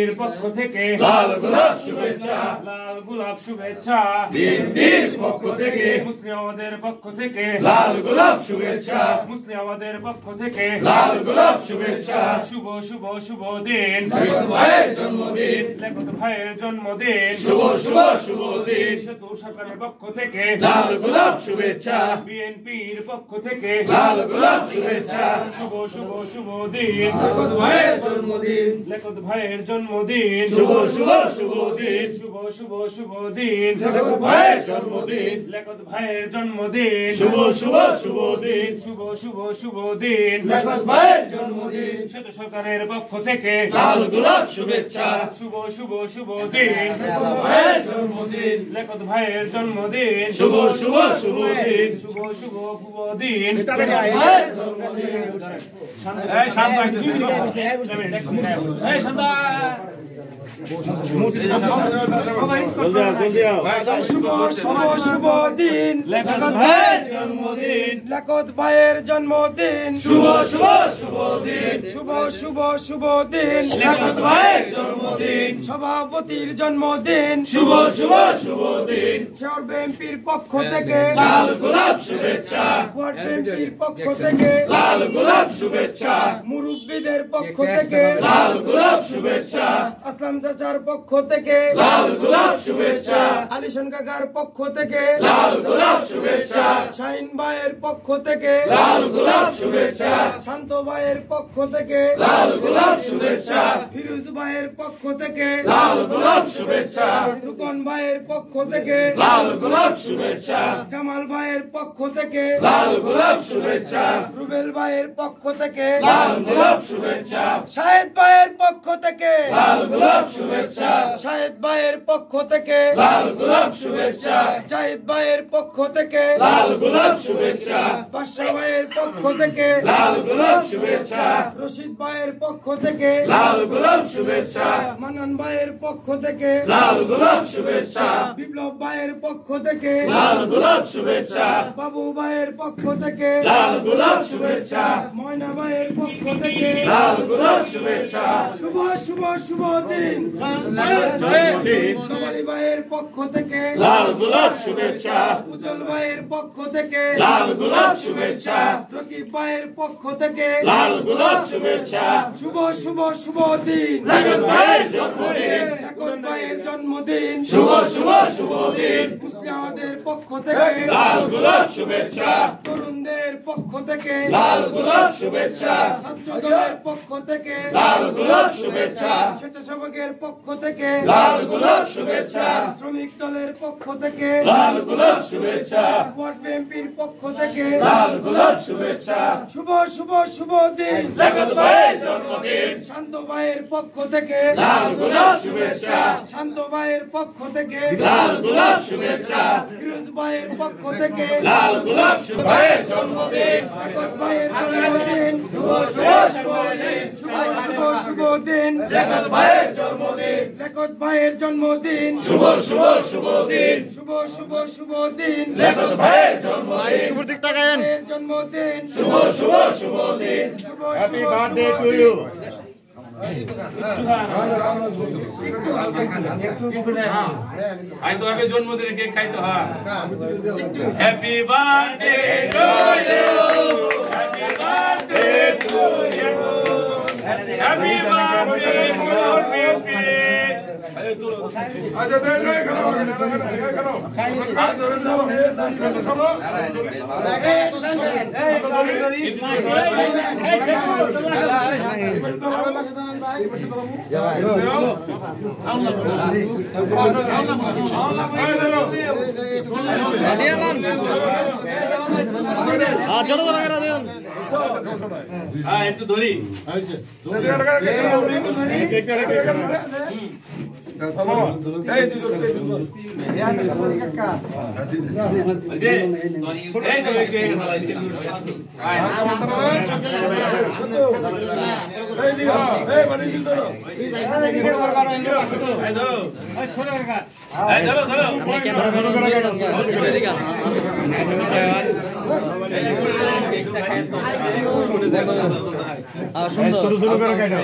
এর পক্ষ থেকে লাল গোলাপ শুভেচ্ছা, লাল গোলাপ শুভেচ্ছা। বিএনপির পক্ষ থেকে মুসলিম আমাদের পক্ষ থেকে লাল গোলাপ শুভেচ্ছা, মুসলিম আমাদের পক্ষ থেকে লাল গোলাপ শুভেচ্ছা। শুভ শুভ শুভ দিন, লেখক ভাইয়ের জন্মদিন, লেখক ভাইয়ের জন্মদিন। শুভ শুভ শুভ দিন। সেতু সরকারের পক্ষ থেকে লাল গোলাপ শুভেচ্ছা, বিএনপির পক্ষ থেকে লাল গোলাপ শুভেচ্ছা। শুভ শুভ শুভ দিন, লেখক ভাইয়ের জন্মদিন, লেখক ভাইয়ের জন্মদিন। শুভ শুভ শুভ দিন। শুভ শুভ শুভ দিন, লেখক ভাইয়ের জন্মদিন, লেখক ভাইয়ের জন্মদিন। শুভ শুভ শুভ দিন। শুভ শুভ শুভ দিন, লেখক ভাইয়ের জন্মদিন, সেতু সরকারের পক্ষ থেকে লাল গোলাপ শুভেচ্ছা। শুভ শুভ শুভ দিন, লেখক ভাইয়ের জন্মদিন, লেখক ভাইয়ের জন্মদিন। শুভ শুভ শুভ দিন। শুভ শুভ শুভ দিন। লেখক ভাইয়ের জন্মদিন। শুভ শুভ শুভ দিন, লেখক ভাইয়ের জন্মদিন। লেখক ভাইয়ের জন্মদিন। শুভ শুভ শুভ দিন। শুভ শুভ শুভ দিন, লেখক ভাইয়ের জন্মদিন, সভাপতির জন্মদিন। শুভ শুভ শুভ দিন। শহর বিএনপির পক্ষ থেকে লাল গোলাপ শুভেচ্ছা, ওয়ার্ড বিএনপির পক্ষ থেকে লাল গোলাপ শুভেচ্ছা, মুরব্বীদের পক্ষ থেকে লাল গোলাপ শুভেচ্ছা, আসলাম চাচার পক্ষ থেকে লাল গোলাপ শুভেচ্ছা, আলিশান কাকার পক্ষ থেকে লাল গোলাপ শুভেচ্ছা, শাহিন ভাইয়ের পক্ষ থেকে লাল গোলাপ শুভেচ্ছা, শান্ত ভাইয়ের পক্ষ থেকে লাল গোলাপ শুভেচ্ছা, ফিরোজ ভাইয়ের পক্ষ থেকে লাল গোলাপ শুভেচ্ছা, রুকন ভাইয়ের পক্ষ থেকে লাল গোলাপ শুভেচ্ছা, জামাল ভাইয়ের পক্ষ থেকে লাল গোলাপ শুভেচ্ছা, রুবেল ভাইয়ের পক্ষ থেকে লাল গোলাপ শুভেচ্ছা, শাহেদ ভাইয়ের পক্ষ থেকে লাল গোলাপ শুভেচ্ছা, শাহেদ ভাইয়ের পক্ষ থেকে লাল গোলাপ শুভেচ্ছা, জাহিদ ভাইয়ের পক্ষ থেকে লাল গোলাপ শুভেচ্ছা, বাদশা ভাইয়ের পক্ষ থেকে লাল গোলাপ শুভেচ্ছা, রশিদ ভাইয়ের পক্ষ থেকে লাল গোলাপ শুভেচ্ছা, মান্নান ভাইয়ের পক্ষ থেকে লাল গোলাপ শুভেচ্ছা, বিপ্লব ভাইয়ের পক্ষ থেকে লাল গোলাপ শুভেচ্ছা, বাবু ভাইয়ের পক্ষ থেকে লাল গোলাপ শুভেচ্ছা, ময়না ভাইয়ের পক্ষ থেকে লাল গোলাপ শুভেচ্ছা। শুভ শুভ শুভ দিন, জন্মদিন, নবালি ভাইয়ের পক্ষ থেকে লাল গোলাপ শুভেচ্ছা, উজ্জ্বল ভাইয়ের পক্ষ থেকে লাল গোলাপ শুভেচ্ছা, রকিব ভাইয়ের পক্ষ থেকে লাল গোলাপ শুভেচ্ছা। শুভ শুভ শুভ দিন, লেখক ভাইয়ের জন্মদিন, লেখক ভাইয়ের জন্মদিন। শুভ শুভ শুভ দিন। মুসলিমদের পক্ষ থেকে লাল গোলাপ শুভেচ্ছা, তরুণদের পক্ষ থেকে লাল গোলাপ শুভেচ্ছা, ছাত্রদলের পক্ষ থেকে লাল গোলাপ শুভেচ্ছা, স্বেচ্ছাসেবকের পক্ষ থেকে লাল গোলাপ শুভেচ্ছা, শ্রমিক দলের পক্ষ থেকে লাল গোলাপ শুভেচ্ছা, ওয়ার্ড বিএনপির পক্ষ থেকে লাল গোলাপ শুভেচ্ছা। শুভ শুভ শুভ দিন, লেখক ভাইয়ের জন্মদিন, শান্ত ভাইয়ের পক্ষ থেকে লাল গোলাপ শুভেচ্ছা, শান্ত ভাইয়ের পক্ষ থেকে লাল গোলাপ শুভেচ্ছা, ফিরোজ ভাইয়ের পক্ষ থেকে লাল গোলাপ ভাইয়ের জন্মদিন, লেখক ভাইয়ের জন্মদিন। শুভ শুভ শুভ দিন। শুভ শুভ শুভ দিন, লেখক ভাইয়ের জন্মদিন, লেখক ভাইয়ের জন্মদিন। শুভ শুভ শুভ দিন। শুভ শুভ শুভ দিন, লেখক ভাইয়ের জন্মদিন, ভাইয়ের জন্মদিন। শুভ শুভ শুভ দিন। শুভ হ্যাপি বার্থডে টু ইউ। আজ তো আগে জন্মদিনে কেক খাইতো। হ্যাঁ, happy birthday to you, happy birthday to you, happy birthday to you. আচ্ছা দে দে খাও একটু ধরি ধরো শুরু শুরু করে কেটে